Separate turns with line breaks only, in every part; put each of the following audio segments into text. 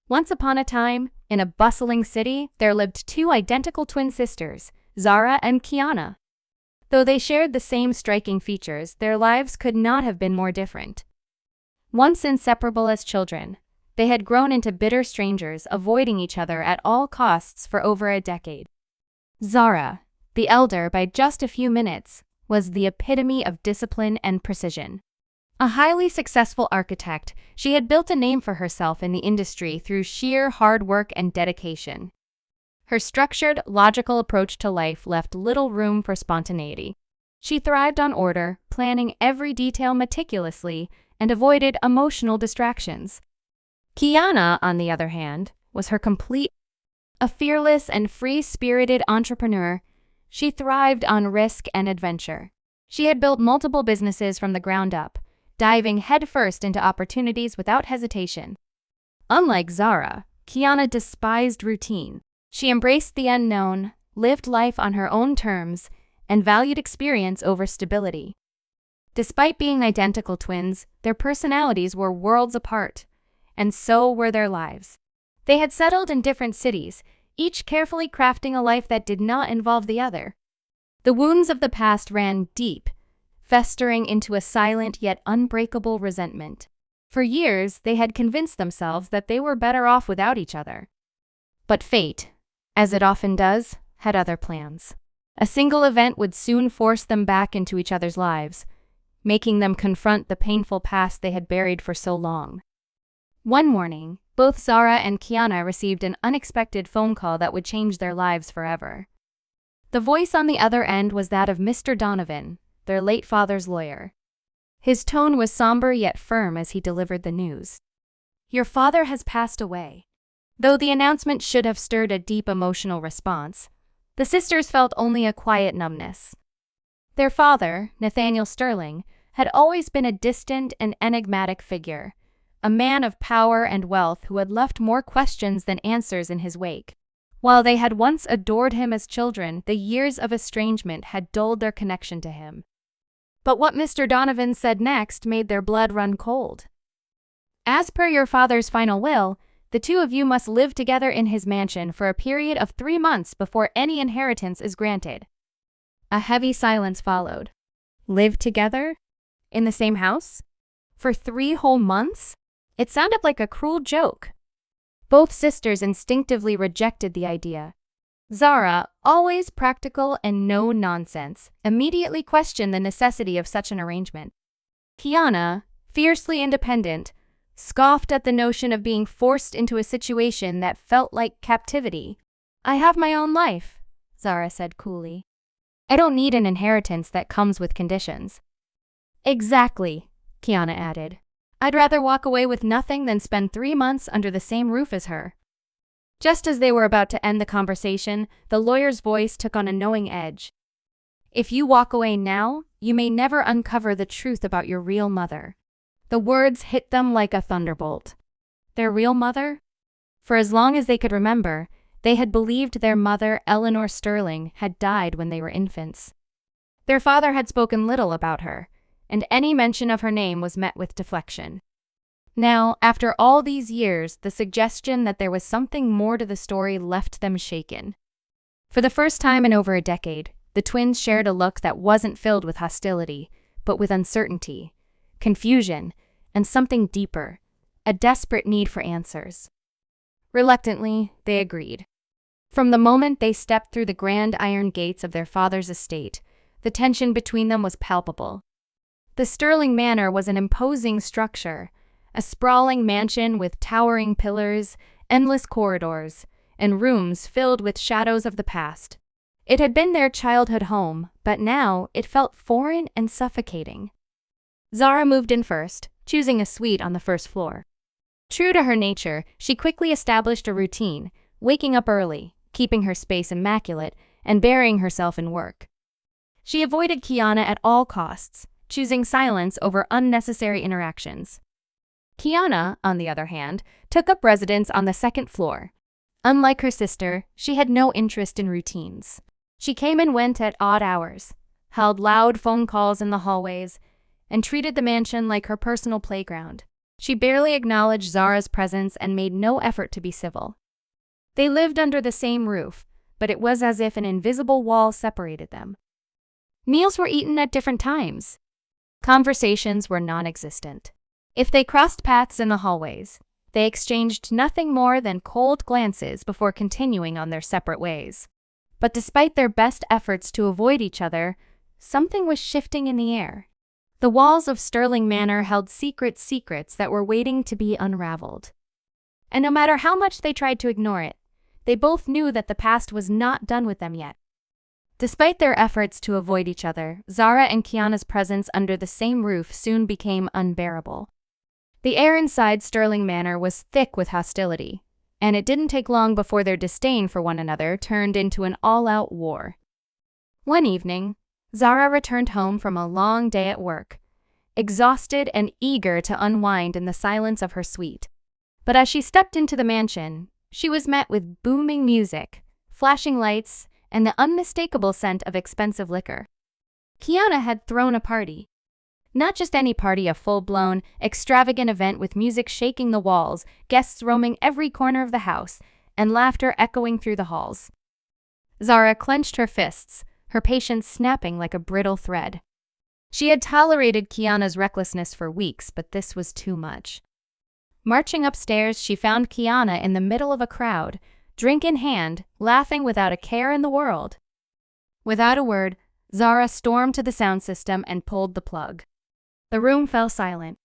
Once upon a time, in a bustling city, there lived two identical twin sisters, Zara and Kiana. Though they shared the same striking features, their lives could not have been more different. Once inseparable as children, they had grown into bitter strangers, avoiding each other at all costs for over a decade. Zara, the elder by just a few minutes, was the epitome of discipline and precision. A highly successful architect, she had built a name for herself in the industry through sheer hard work and dedication. Her structured, logical approach to life left little room for spontaneity. She thrived on order, planning every detail meticulously, and avoided emotional distractions. Kiana, on the other hand, was her complete. A fearless and free-spirited entrepreneur, she thrived on risk and adventure. She had built multiple businesses from the ground up, diving headfirst into opportunities without hesitation. Unlike Zara, Kiana despised routine. She embraced the unknown, lived life on her own terms, and valued experience over stability. Despite being identical twins, their personalities were worlds apart, and so were their lives. They had settled in different cities, each carefully crafting a life that did not involve the other. The wounds of the past ran deep, festering into a silent yet unbreakable resentment. For years, they had convinced themselves that they were better off without each other. But fate, as it often does, had other plans. A single event would soon force them back into each other's lives, making them confront the painful past they had buried for so long. One morning, both Zara and Kiana received an unexpected phone call that would change their lives forever. The voice on the other end was that of Mr. Donovan, their late father's lawyer. His tone was somber yet firm as he delivered the news. "Your father has passed away." Though the announcement should have stirred a deep emotional response, the sisters felt only a quiet numbness. Their father, Nathaniel Sterling, had always been a distant and enigmatic figure, a man of power and wealth who had left more questions than answers in his wake. While they had once adored him as children, the years of estrangement had dulled their connection to him. But what Mr. Donovan said next made their blood run cold. "As per your father's final will, the two of you must live together in his mansion for a period of 3 months before any inheritance is granted." A heavy silence followed. Live together? In the same house? For 3 whole months? It sounded like a cruel joke. Both sisters instinctively rejected the idea. Zara, always practical and no-nonsense, immediately questioned the necessity of such an arrangement. Kiana, fiercely independent, scoffed at the notion of being forced into a situation that felt like captivity. "I have my own life," Zara said coolly. "I don't need an inheritance that comes with conditions." "Exactly," Kiana added. "I'd rather walk away with nothing than spend 3 months under the same roof as her." Just as they were about to end the conversation, the lawyer's voice took on a knowing edge. "If you walk away now, you may never uncover the truth about your real mother." The words hit them like a thunderbolt. Their real mother? For as long as they could remember, they had believed their mother, Eleanor Sterling, had died when they were infants. Their father had spoken little about her, and any mention of her name was met with deflection. Now, after all these years, the suggestion that there was something more to the story left them shaken. For the first time in over a decade, the twins shared a look that wasn't filled with hostility, but with uncertainty, confusion, and something deeper, a desperate need for answers. Reluctantly, they agreed. From the moment they stepped through the grand iron gates of their father's estate, the tension between them was palpable. The Sterling Manor was an imposing structure, a sprawling mansion with towering pillars, endless corridors, and rooms filled with shadows of the past. It had been their childhood home, but now it felt foreign and suffocating. Zara moved in first, choosing a suite on the first floor. True to her nature, she quickly established a routine, waking up early, keeping her space immaculate, and burying herself in work. She avoided Kiana at all costs, choosing silence over unnecessary interactions. Kiana, on the other hand, took up residence on the second floor. Unlike her sister, she had no interest in routines. She came and went at odd hours, held loud phone calls in the hallways, and treated the mansion like her personal playground. She barely acknowledged Zara's presence and made no effort to be civil. They lived under the same roof, but it was as if an invisible wall separated them. Meals were eaten at different times. Conversations were non-existent. If they crossed paths in the hallways, they exchanged nothing more than cold glances before continuing on their separate ways. But despite their best efforts to avoid each other, something was shifting in the air. The walls of Sterling Manor held secrets that were waiting to be unraveled. And no matter how much they tried to ignore it, they both knew that the past was not done with them yet. Despite their efforts to avoid each other, Zara and Kiana's presence under the same roof soon became unbearable. The air inside Sterling Manor was thick with hostility, and it didn't take long before their disdain for one another turned into an all-out war. One evening, Zara returned home from a long day at work, exhausted and eager to unwind in the silence of her suite. But as she stepped into the mansion, she was met with booming music, flashing lights, and the unmistakable scent of expensive liquor. Kiana had thrown a party. Not just any party, a full-blown, extravagant event with music shaking the walls, guests roaming every corner of the house, and laughter echoing through the halls. Zara clenched her fists, her patience snapping like a brittle thread. She had tolerated Kiana's recklessness for weeks, but this was too much. Marching upstairs, she found Kiana in the middle of a crowd, drink in hand, laughing without a care in the world. Without a word, Zara stormed to the sound system and pulled the plug. The room fell silent.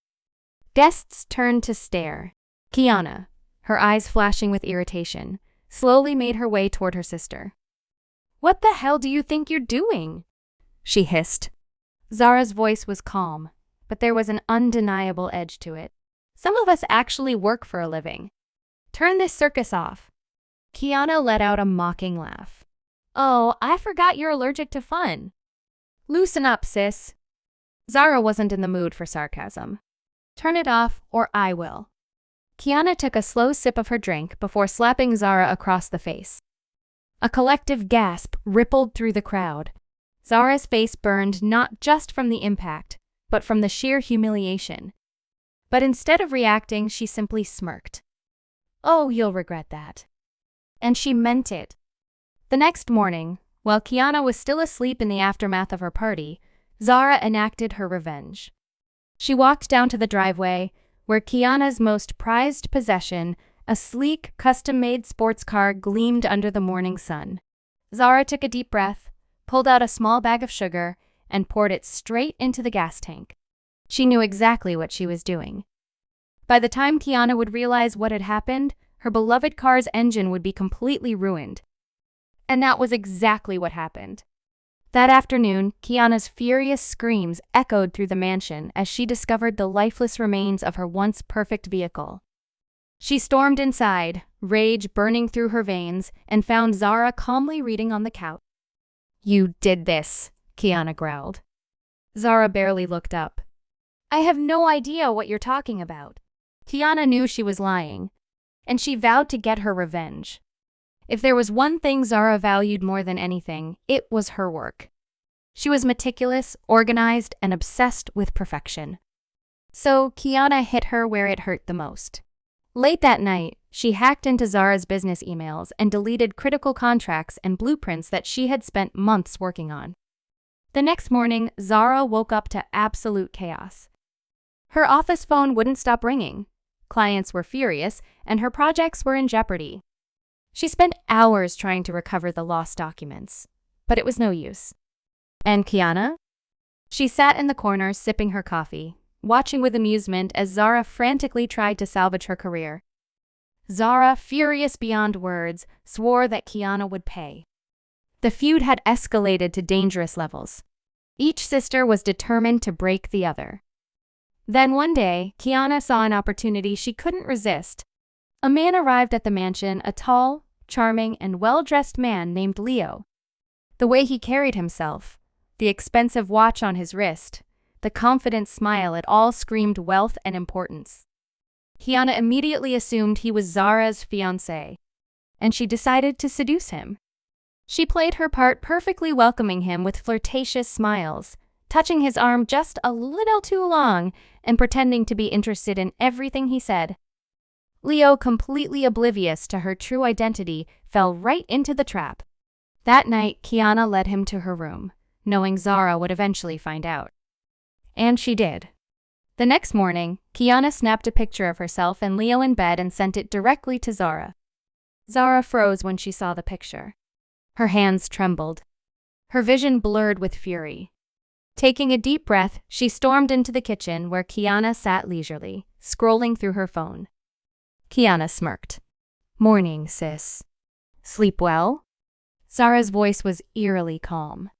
Guests turned to stare. Kiana, her eyes flashing with irritation, slowly made her way toward her sister. "What the hell do you think you're doing?" she hissed. Zara's voice was calm, but there was an undeniable edge to it. "Some of us actually work for a living. Turn this circus off." Kiana let out a mocking laugh. "Oh, I forgot you're allergic to fun. Loosen up, sis." Zara wasn't in the mood for sarcasm. "Turn it off, or I will." Kiana took a slow sip of her drink before slapping Zara across the face. A collective gasp rippled through the crowd. Zara's face burned not just from the impact, but from the sheer humiliation. But instead of reacting, she simply smirked. "Oh, you'll regret that." And she meant it. The next morning, while Kiana was still asleep in the aftermath of her party, Zara enacted her revenge. She walked down to the driveway, where Kiana's most prized possession, a sleek, custom-made sports car, gleamed under the morning sun. Zara took a deep breath, pulled out a small bag of sugar, and poured it straight into the gas tank. She knew exactly what she was doing. By the time Kiana would realize what had happened, her beloved car's engine would be completely ruined. And that was exactly what happened. That afternoon, Kiana's furious screams echoed through the mansion as she discovered the lifeless remains of her once perfect vehicle. She stormed inside, rage burning through her veins, and found Zara calmly reading on the couch. "You did this," Kiana growled. Zara barely looked up. "I have no idea what you're talking about." Kiana knew she was lying, and she vowed to get her revenge. If there was one thing Zara valued more than anything, it was her work. She was meticulous, organized, and obsessed with perfection. So Kiana hit her where it hurt the most. Late that night, she hacked into Zara's business emails and deleted critical contracts and blueprints that she had spent months working on. The next morning, Zara woke up to absolute chaos. Her office phone wouldn't stop ringing. Clients were furious, and her projects were in jeopardy. She spent hours trying to recover the lost documents, but it was no use. And Kiana? She sat in the corner sipping her coffee, watching with amusement as Zara frantically tried to salvage her career. Zara, furious beyond words, swore that Kiana would pay. The feud had escalated to dangerous levels. Each sister was determined to break the other. Then one day, Kiana saw an opportunity she couldn't resist. A man arrived at the mansion, a tall, charming, and well-dressed man named Leo. The way he carried himself, the expensive watch on his wrist, the confident smile, it all screamed wealth and importance. Kiana immediately assumed he was Zara's fiancé, and she decided to seduce him. She played her part perfectly, welcoming him with flirtatious smiles, touching his arm just a little too long and pretending to be interested in everything he said. Leo, completely oblivious to her true identity, fell right into the trap. That night, Kiana led him to her room, knowing Zara would eventually find out. And she did. The next morning, Kiana snapped a picture of herself and Leo in bed and sent it directly to Zara. Zara froze when she saw the picture. Her hands trembled. Her vision blurred with fury. Taking a deep breath, she stormed into the kitchen where Kiana sat leisurely, scrolling through her phone. Kiana smirked. "Morning, sis. Sleep well?" Zara's voice was eerily calm.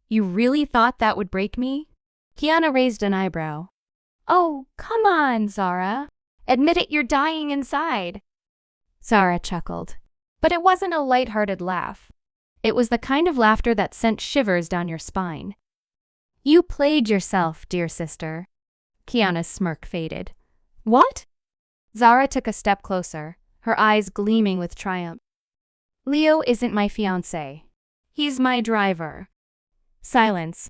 "You really thought that would break me?" Kiana raised an eyebrow. "Oh, come on, Zara. Admit it, you're dying inside." Zara chuckled. But it wasn't a light-hearted laugh. It was the kind of laughter that sent shivers down your spine. "You played yourself, dear sister." Kiana's smirk faded. "What?" Zara took a step closer, her eyes gleaming with triumph. "Leo isn't my fiancé. He's my driver." Silence.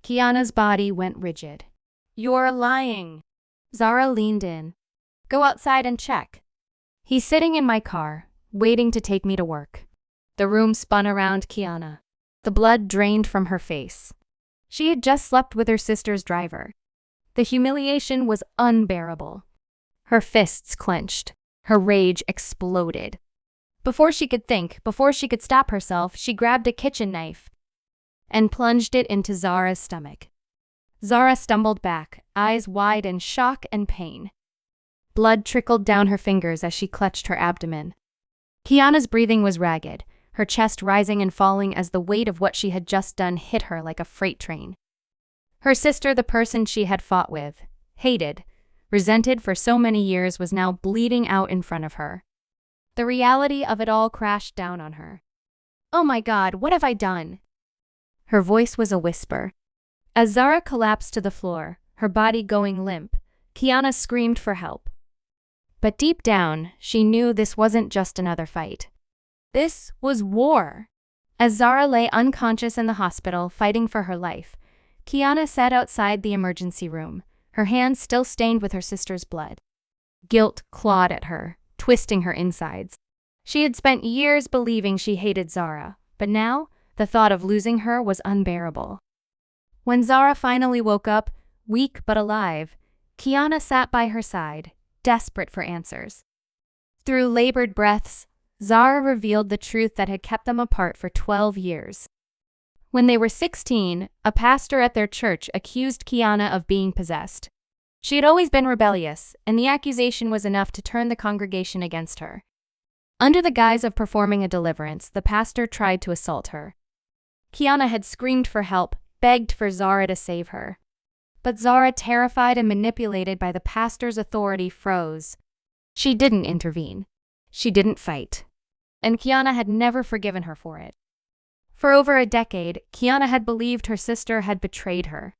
Kiana's body went rigid. "You're lying." Zara leaned in. "Go outside and check." "He's sitting in my car, waiting to take me to work." The room spun around Kiana. The blood drained from her face. She had just slept with her sister's driver. The humiliation was unbearable. Her fists clenched. Her rage exploded. Before she could think, before she could stop herself, she grabbed a kitchen knife and plunged it into Zara's stomach. Zara stumbled back, eyes wide in shock and pain. Blood trickled down her fingers as she clutched her abdomen. Kiana's breathing was ragged, her chest rising and falling as the weight of what she had just done hit her like a freight train. Her sister, the person she had fought with, hated, resented for so many years, was now bleeding out in front of her. The reality of it all crashed down on her. "Oh my God, what have I done?" Her voice was a whisper. As Zara collapsed to the floor, her body going limp, Kiana screamed for help. But deep down, she knew this wasn't just another fight. This was war. As Zara lay unconscious in the hospital, fighting for her life, Kiana sat outside the emergency room, her hands still stained with her sister's blood. Guilt clawed at her, twisting her insides. She had spent years believing she hated Zara, but now, the thought of losing her was unbearable. When Zara finally woke up, weak but alive, Kiana sat by her side, desperate for answers. Through labored breaths, Zara revealed the truth that had kept them apart for 12 years. When they were 16, a pastor at their church accused Kiana of being possessed. She had always been rebellious, and the accusation was enough to turn the congregation against her. Under the guise of performing a deliverance, the pastor tried to assault her. Kiana had screamed for help, begged for Zara to save her. But Zara, terrified and manipulated by the pastor's authority, froze. She didn't intervene. She didn't fight. And Kiana had never forgiven her for it. For over a decade, Kiana had believed her sister had betrayed her.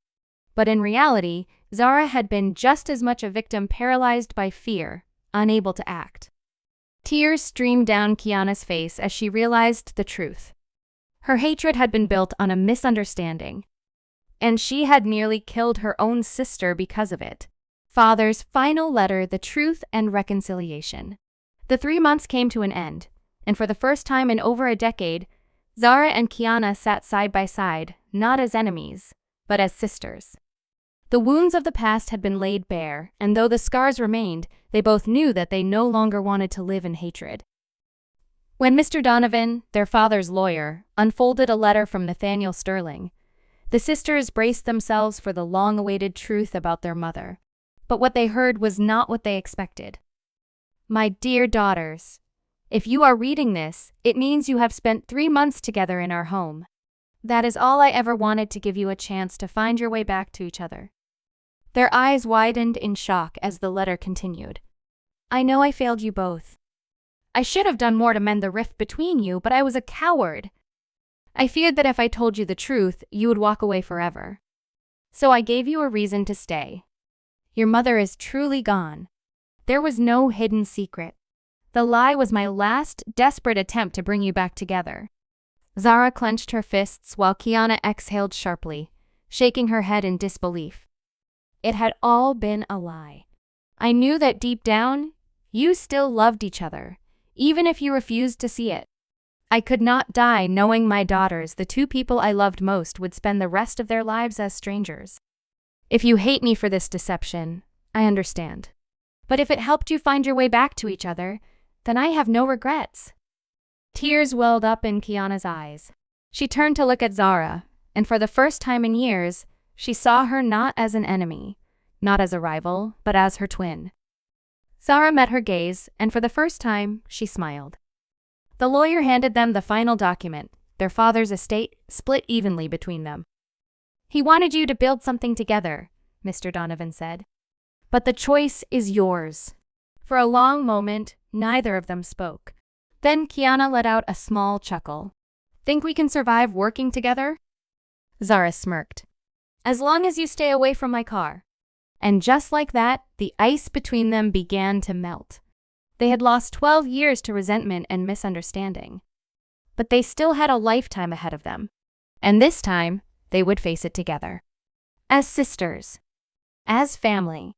But in reality, Zara had been just as much a victim, paralyzed by fear, unable to act. Tears streamed down Kiana's face as she realized the truth. Her hatred had been built on a misunderstanding, and she had nearly killed her own sister because of it. Father's final letter, the truth and reconciliation. The 3 months came to an end, and for the first time in over a decade, Zara and Kiana sat side by side, not as enemies, but as sisters. The wounds of the past had been laid bare, and though the scars remained, they both knew that they no longer wanted to live in hatred. When Mr. Donovan, their father's lawyer, unfolded a letter from Nathaniel Sterling, the sisters braced themselves for the long-awaited truth about their mother. But what they heard was not what they expected. "My dear daughters, if you are reading this, it means you have spent 3 months together in our home. That is all I ever wanted, to give you a chance to find your way back to each other." Their eyes widened in shock as the letter continued. "I know I failed you both. I should have done more to mend the rift between you, but I was a coward. I feared that if I told you the truth, you would walk away forever. So I gave you a reason to stay. Your mother is truly gone. There was no hidden secret. The lie was my last, desperate attempt to bring you back together." Zara clenched her fists while Kiana exhaled sharply, shaking her head in disbelief. It had all been a lie. I knew that deep down, you still loved each other, even if you refused to see it. I could not die knowing my daughters, the two people I loved most, would spend the rest of their lives as strangers. If you hate me for this deception, I understand. But if it helped you find your way back to each other, then I have no regrets. Tears welled up in Kiana's eyes. She turned to look at Zara, and for the first time in years, she saw her not as an enemy, not as a rival, but as her twin. Zara met her gaze, and for the first time, she smiled. The lawyer handed them the final document, their father's estate split evenly between them. He wanted you to build something together, Mr. Donovan said. But the choice is yours. For a long moment, neither of them spoke. Then Kiana let out a small chuckle. Think we can survive working together? Zara smirked. As long as you stay away from my car. And just like that, the ice between them began to melt. They had lost 12 years to resentment and misunderstanding. But they still had a lifetime ahead of them. And this time, they would face it together. As sisters. As family.